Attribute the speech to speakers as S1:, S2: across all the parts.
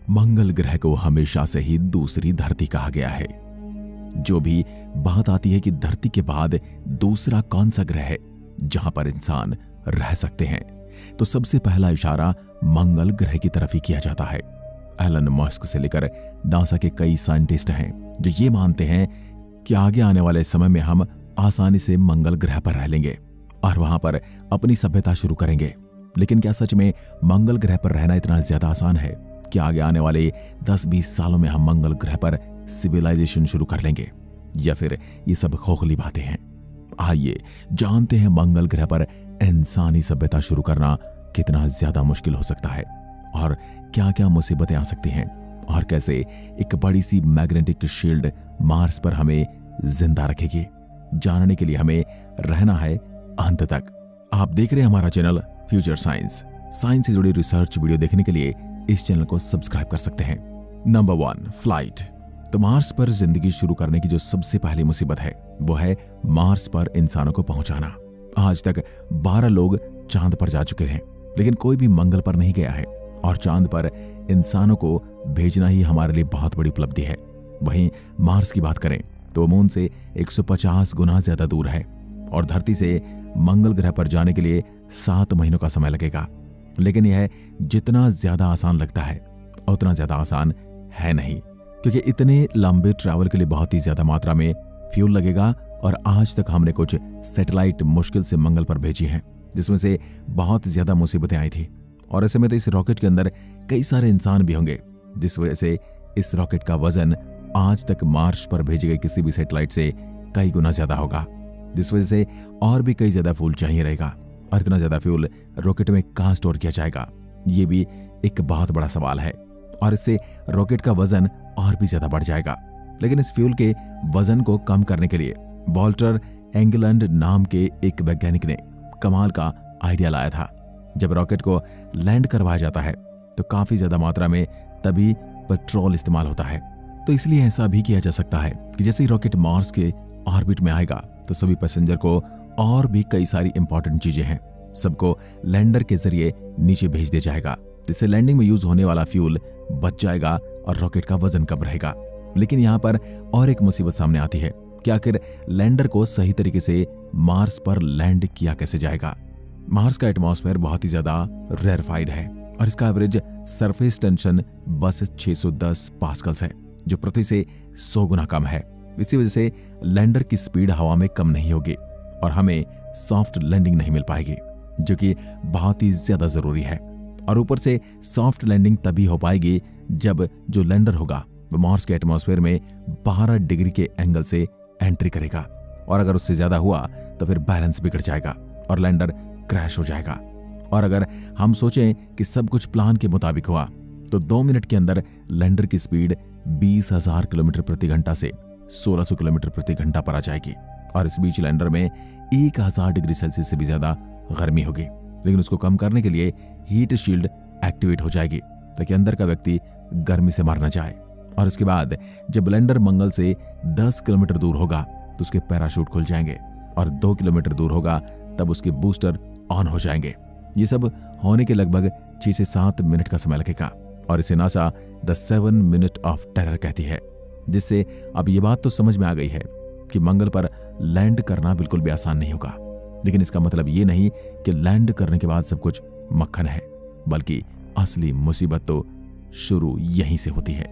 S1: मंगल ग्रह को हमेशा से ही दूसरी धरती कहा गया है। जो भी बात आती है कि धरती के बाद दूसरा कौन सा ग्रह है जहां पर इंसान रह सकते हैं, तो सबसे पहला इशारा मंगल ग्रह की तरफ ही किया जाता है। एलन मस्क से लेकर नासा के कई साइंटिस्ट हैं जो ये मानते हैं कि आगे आने वाले समय में हम आसानी से मंगल ग्रह पर रह लेंगे और वहां पर अपनी सभ्यता शुरू करेंगे। लेकिन क्या सच में मंगल ग्रह पर रहना इतना ज्यादा आसान है कि आगे आने वाले 10-20 सालों में हम मंगल ग्रह पर सिविलाइजेशन शुरू कर लेंगे, या फिर ये सब खोखली बातें हैं? आइए जानते हैं मंगल ग्रह पर इंसानी सभ्यता शुरू करना कितना ज्यादा मुश्किल हो सकता है और क्या क्या मुसीबतें आ सकती हैं और कैसे एक बड़ी सी मैग्नेटिक शील्ड मार्स पर हमें जिंदा रखेगी। जानने के लिए हमें रहना है अंत तक। आप देख रहे हैं हमारा चैनल फ्यूचर साइंस से जुड़ी रिसर्च वीडियो देखने के लिए इस चैनल को सब्सक्राइब कर सकते हैं। Number 1, flight. तो मार्स पर जिंदगी शुरू करने की जो सबसे पहली मुसीबत है वो है मार्स पर इंसानों को पहुंचाना। आज तक 12 लोग चांद पर जा चुके हैं, लेकिन कोई भी मंगल पर नहीं गया है और चांद पर इंसानों को भेजना ही हमारे लिए बहुत बड़ी उपलब्धि है। वहीं मार्स की बात करें तो मून से 150 गुना ज्यादा दूर है और धरती से मंगल ग्रह पर जाने के लिए 7 महीनों का समय लगेगा। लेकिन यह जितना ज्यादा आसान लगता है उतना ज्यादा आसान है नहीं, क्योंकि इतने लंबे ट्रैवल के लिए बहुत ही ज्यादा मात्रा में फ्यूल लगेगा और आज तक हमने कुछ सैटेलाइट मुश्किल से मंगल पर भेजी हैं, जिसमें से बहुत ज्यादा मुसीबतें आई थी। और ऐसे में तो इस रॉकेट के अंदर कई सारे इंसान भी होंगे, जिस वजह से इस रॉकेट का वजन आज तक मार्स पर भेजी गई किसी भी सैटेलाइट से कई गुना ज्यादा होगा, जिस वजह से और भी कई ज्यादा फ्यूल चाहिए रहेगा। और इतना ज्यादा फ्यूल रॉकेट में कहां स्टोर किया जाएगा, ये भी एक बहुत बड़ा सवाल है और इससे रॉकेट का वजन और भी ज्यादा बढ़ जाएगा। लेकिन इस फ्यूल के वजन को कम करने के लिए वॉल्टर एंगलैंड नाम के एक वैज्ञानिक ने कमाल का आइडिया लाया था। जब रॉकेट को लैंड करवाया जाता है तो काफी ज्यादा मात्रा में तभी पेट्रोल इस्तेमाल होता है। तो इसलिए ऐसा भी किया जा सकता है कि जैसे ही रॉकेट मार्स के ऑर्बिट में आएगा तो सभी पैसेंजर को और भी कई सारी इंपॉर्टेंट चीजें हैं, सबको लैंडर के जरिए नीचे भेज दिया जाएगा, जिससे लैंडिंग में यूज होने वाला फ्यूल बच जाएगा और रॉकेट का वजन कम रहेगा। लेकिन यहाँ पर और एक मुसीबत सामने आती है कि आखिर लैंडर को सही तरीके से मार्स पर लैंड किया कैसे जाएगा। मार्स का एटमॉस्फेयर बहुत ही ज्यादा रेयरफाइड है और इसका एवरेज सरफेस टेंशन बस 610 पास्कल्स है, जो पृथ्वी से 100 गुना कम है। इसी वजह से लैंडर की स्पीड हवा में कम नहीं होगी और हमें सॉफ्ट लैंडिंग नहीं मिल पाएगी, जो कि बहुत ही ज्यादा जरूरी है। और ऊपर से सॉफ्ट लैंडिंग तभी हो पाएगी जब जो लैंडर होगा वो मार्स के एटमॉस्फेयर में 12 डिग्री के एंगल से एंट्री करेगा और अगर उससे ज्यादा हुआ तो फिर बैलेंस बिगड़ जाएगा और लैंडर क्रैश हो जाएगा। और अगर हम सोचें कि सब कुछ प्लान के मुताबिक हुआ तो 2 मिनट के अंदर लैंडर की स्पीड 20,000 किलोमीटर प्रति घंटा से 1600 किलोमीटर प्रति घंटा पर आ जाएगी और इस बीच लैंडर में 1000 डिग्री सेल्सियस से भी ज्यादा गर्मी होगी। लेकिन उसको कम करने के लिए हीट शील्ड एक्टिवेट हो जाएगी ताकि अंदर का व्यक्ति गर्मी से मर न जाए। और उसके बाद जब लैंडर मंगल से 10 किलोमीटर दूर होगा तो उसके पैराशूट खुल जाएंगे और 2 किलोमीटर दूर होगा तब उसके बूस्टर ऑन हो जाएंगे। ये सब होने के लगभग 6 से 7 मिनट का समय लगेगा और इसे NASA the 7 minute of terror कहती है, जिससे अब ये बात तो समझ में आ गई है कि मंगल पर लैंड करना बिल्कुल भी आसान नहीं होगा। लेकिन इसका मतलब ये नहीं कि लैंड करने के बाद सब कुछ मक्खन है, बल्कि असली मुसीबत तो शुरू यहीं से होती है।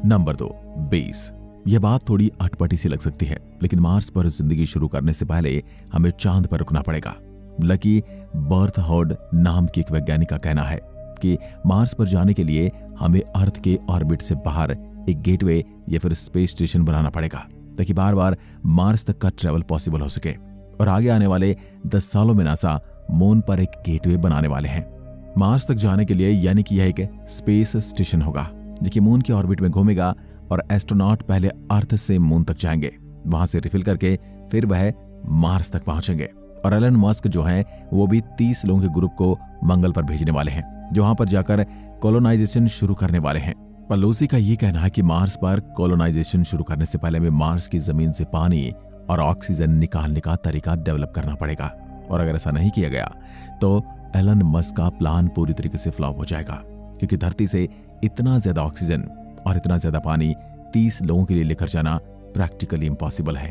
S1: Number 2, base. यह बात थोड़ी अटपटी सी लग सकती है, लेकिन मार्स पर जिंदगी शुरू करने से पहले हमें चांद पर रुकना पड़ेगा। लकी बर्थहोड नाम की एक वैज्ञानिक का कहना है कि मार्स पर जाने के लिए हमें अर्थ के ऑर्बिट से बाहर एक गेटवे या फिर स्पेस स्टेशन बनाना पड़ेगा ताकि बार बार मार्स तक का ट्रेवल पॉसिबल हो सके। और आगे आने वाले 10 सालों में नासा मून पर एक गेटवे बनाने वाले हैं मार्स तक जाने के लिए, यानी कि यह एक स्पेस स्टेशन होगा जो कि मून के ऑर्बिट में घूमेगा और एस्ट्रोनॉट पहले अर्थ से मून तक जाएंगे, वहां से रिफिल करके फिर वह मार्स तक पहुंचेंगे। और एलन मस्क जो है वो भी 30 लोगों के ग्रुप को मंगल पर भेजने वाले हैं, जो वहां पर जाकर कॉलोनाइजेशन शुरू करने वाले हैं। पर लूसी का ये कहना है कि मार्स पर कॉलोनाइजेशन शुरू करने से पहले हमें मार्स की जमीन से पानी और ऑक्सीजन निकालने का तरीका डेवलप करना पड़ेगा। और अगर ऐसा नहीं किया गया तो एलन मस्क का प्लान पूरी तरीके से फ्लॉप हो जाएगा, क्योंकि धरती से इतना ज्यादा ऑक्सीजन और इतना ज्यादा पानी 30 लोगों के लिए लेकर जाना प्रैक्टिकली इम्पॉसिबल है।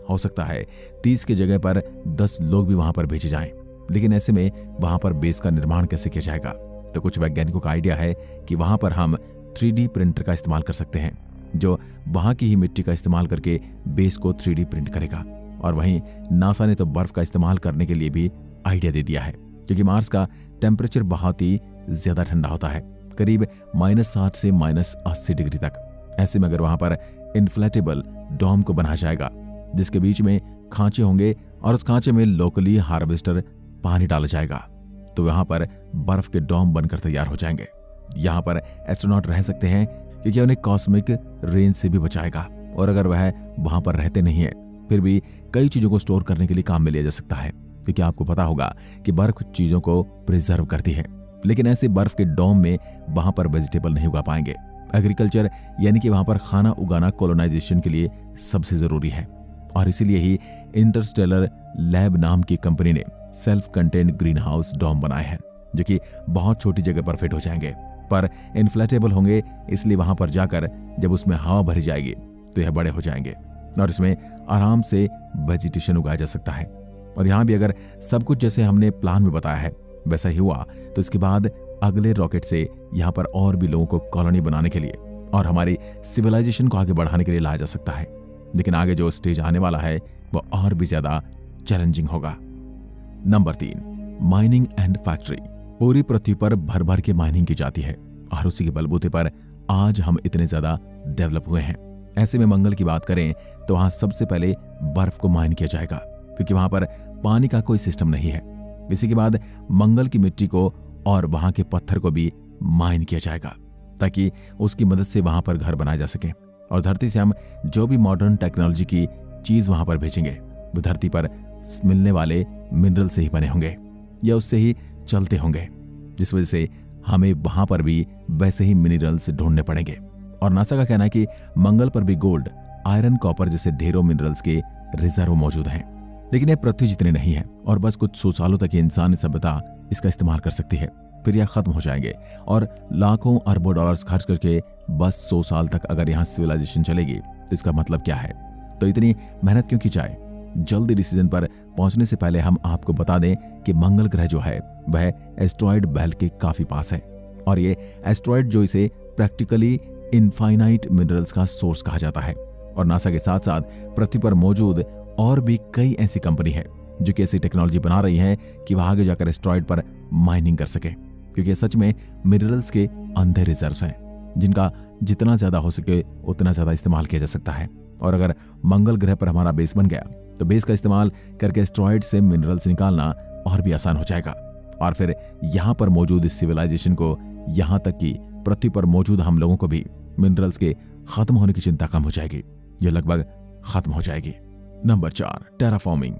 S1: हो सकता है 30 की जगह पर 10 लोग भी वहां पर भेजे जाएं, लेकिन ऐसे में वहां पर बेस का निर्माण कैसे किया जाएगा? तो कुछ वैज्ञानिकों का आइडिया है कि वहां पर हम 3D प्रिंटर का इस्तेमाल कर सकते हैं, जो वहां की ही मिट्टी का इस्तेमाल करके बेस को 3D प्रिंट करेगा। और वहीं नासा ने तो बर्फ का इस्तेमाल करने के लिए भी आइडिया दे दिया है, क्योंकि मार्स का टेम्परेचर बहुत ही ज्यादा ठंडा होता है, करीब -60 से -80 डिग्री तक। ऐसे में अगर वहां पर इन्फ्लेटेबल डोम को बनाया जाएगा, जिसके बीच में खांचे होंगे और उस खांचे में लोकली हार्वेस्टर पानी डाला जाएगा, तो वहां पर बर्फ के डोम बनकर तैयार हो जाएंगे। यहाँ पर एस्ट्रोनॉट रह सकते हैं, क्योंकि उन्हें कॉस्मिक रेंज से भी बचाएगा। और अगर वह वहां पर रहते नहीं है, फिर भी कई चीजों को स्टोर करने के लिए काम में लिया जा सकता है, क्योंकि आपको पता होगा कि बर्फ चीजों को प्रिजर्व करती है। लेकिन ऐसे बर्फ के डोम में वहां पर वेजिटेबल नहीं उगा पाएंगे। एग्रीकल्चर यानी कि वहां पर खाना उगाना कोलोनाइजेशन के लिए सबसे जरूरी है, और इसीलिए ही इंटरस्टेलर लैब नाम की कंपनी ने सेल्फ कंटेन्ड ग्रीन हाउस डोम बनाए हैं, जो कि बहुत छोटी जगह पर फिट हो जाएंगे, पर इन्फ्लेटेबल होंगे। इसलिए वहां पर जाकर जब उसमें हवा भरी जाएगी तो यह बड़े हो जाएंगे और इसमें आराम से वेजिटेशन उगाया जा सकता है। और यहाँ भी अगर सब कुछ जैसे हमने प्लान में बताया है वैसा ही हुआ, तो इसके बाद अगले रॉकेट से यहाँ पर और भी लोगों को कॉलोनी बनाने के लिए और हमारी सिविलाइजेशन को आगे बढ़ाने के लिए लाया जा सकता है। लेकिन आगे जो स्टेज आने वाला है वो और भी ज्यादा चैलेंजिंग होगा। Number 3, mining and factory. पूरी पृथ्वी पर भर भर के माइनिंग की जाती है और उसी के बलबूते पर आज हम इतने ज्यादा डेवलप हुए हैं। ऐसे में मंगल की बात करें तो वहां सबसे पहले बर्फ को माइन किया जाएगा, क्योंकि वहां पर पानी का कोई सिस्टम नहीं है। इसी के बाद मंगल की मिट्टी को और वहां के पत्थर को भी माइन किया जाएगा, ताकि उसकी मदद से वहां पर घर बनाए जा सके। और धरती से हम जो भी मॉडर्न टेक्नोलॉजी की चीज वहां पर भेजेंगे, वो धरती पर मिलने वाले मिनरल से ही बने होंगे या उससे ही चलते होंगे, जिस वजह से हमें वहां पर भी वैसे ही मिनरल्स ढूंढने पड़ेंगे। और नासा का कहना है कि मंगल पर भी गोल्ड, आयरन, कॉपर जैसे ढेरों मिनरल्स के रिजर्व मौजूद हैं। लेकिन ये पृथ्वी जितने नहीं है और बस कुछ 100 सालों तक इंसानी सभ्यता इसका इस्तेमाल कर सकती है, फिर यह खत्म हो जाएंगे। और लाखों अरबों डॉलर्स खर्च करके बस 100 साल तक अगर यहाँ सिविलाइजेशन चलेगी तो इसका मतलब क्या है? तो इतनी मेहनत क्यों की जाए? जल्दी डिसीजन पर पहुंचने से पहले हम आपको बता दें कि मंगल ग्रह जो है वह एस्ट्रॉइड बेल्ट के काफी पास है, और ये एस्ट्रॉइड जो इसे प्रैक्टिकली इनफाइनाइट मिनरल्स का सोर्स कहा जाता है। और नासा के साथ साथ पृथ्वी पर मौजूद और भी कई ऐसी कंपनी है जो कि ऐसी टेक्नोलॉजी बना रही है कि वह आगे जाकर एस्ट्रॉइड पर माइनिंग कर सके, क्योंकि सच में मिनरल्स के अंधे रिजर्व्स हैं, जिनका जितना ज्यादा हो सके उतना ज्यादा इस्तेमाल किया जा सकता है। और अगर मंगल ग्रह पर हमारा बेस बन गया तो बेस का इस्तेमाल करके एस्ट्रॉइड से मिनरल्स निकालना और भी आसान हो जाएगा। और फिर यहाँ पर मौजूद इस सिविलाइजेशन को, यहाँ तक कि पृथ्वी पर मौजूद हम लोगों को भी मिनरल्स के खत्म होने की चिंता कम हो जाएगी, यह लगभग खत्म हो जाएगी। Number 4, terraforming.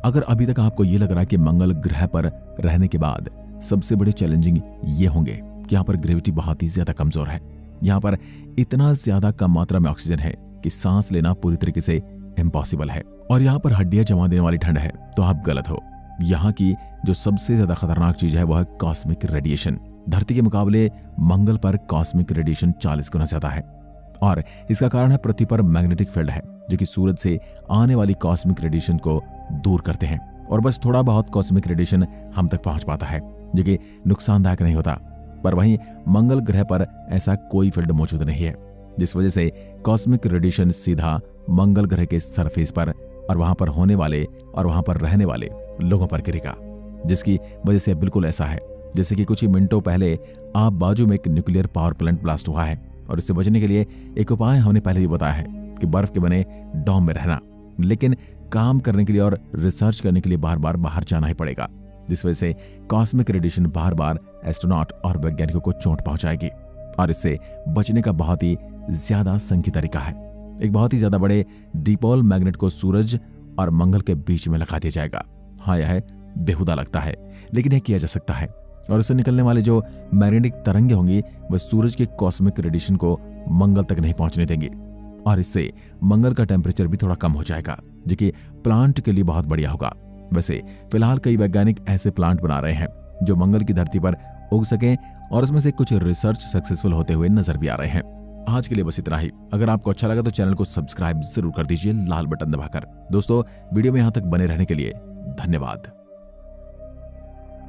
S1: अगर अभी तक आपको यह लग रहा है कि मंगल ग्रह पर रहने के बाद सबसे बड़े चैलेंजिंग ये होंगे कि यहाँ पर ग्रेविटी बहुत ही ज्यादा कमजोर है, यहाँ पर इतना ज्यादा कम मात्रा में ऑक्सीजन है कि सांस लेना पूरी तरीके से इम्पॉसिबल है, और यहाँ पर हड्डियां जमा देने वाली ठंड है, तो आप गलत हो। यहाँ की जो सबसे ज्यादा खतरनाक चीज है वह है कॉस्मिक रेडिएशन। धरती के मुकाबले मंगल पर कॉस्मिक रेडिएशन 40 गुना ज्यादा है, और इसका कारण है पृथ्वी पर मैग्नेटिक फील्ड है जो कि सूरज से आने वाली कॉस्मिक रेडिएशन को दूर करते हैं, और बस थोड़ा बहुत कॉस्मिक रेडिएशन हम तक पहुंच पाता है, जो कि नुकसानदायक नहीं होता। पर वहीं मंगल ग्रह पर ऐसा कोई फील्ड मौजूद नहीं है, जिस वजह से कॉस्मिक रेडिएशन सीधा मंगल ग्रह के सरफेस पर और वहां पर होने वाले और वहां पर रहने वाले लोगों पर गिरेगा, जिसकी वजह से बिल्कुल ऐसा है जैसे कि कुछ ही मिनटों पहले आप बाजू में एक न्यूक्लियर पावर प्लांट ब्लास्ट हुआ है, और इससे बचने के लिए एक उपाय हमने पहले ही बताया है कि बर्फ के बने डोम में रहना। लेकिन काम करने के लिए और रिसर्च करने के लिए बार बार बाहर जाना ही पड़ेगा, जिस वजह से कॉस्मिक रेडिएशन बार बार एस्ट्रोनॉट और वैज्ञानिकों को चोट पहुंचाएगी, और इससे बचने का बहुत ही ज्यादा संकीर्ण तरीका है। एक बहुत ही ज्यादा बड़े डिपोल मैग्नेट को सूरज और मंगल के बीच में लगा दिया जाएगा। हाँ, यह बेहुदा लगता है, लेकिन यह किया जा सकता है, और उससे निकलने वाले जो मैग्नेटिक तरंगे होंगी वह सूरज के कॉस्मिक रेडिएशन को मंगल तक नहीं पहुंचने देंगे, और इससे मंगल का टेम्परेचर भी थोड़ा कम हो जाएगा, जो कि प्लांट के लिए बहुत बढ़िया होगा। वैसे फिलहाल कई वैज्ञानिक ऐसे प्लांट बना रहे हैं जो मंगल की धरती पर उग सकें और इसमें से कुछ रिसर्च सक्सेसफुल होते हुए नजर भी आ रहे हैं। आज के लिए बस इतना ही। अगर आपको अच्छा लगा तो चैनल को सब्सक्राइब जरूर कर दीजिए लाल बटन दबाकर। दोस्तों, वीडियो में यहां तक बने रहने के लिए धन्यवाद।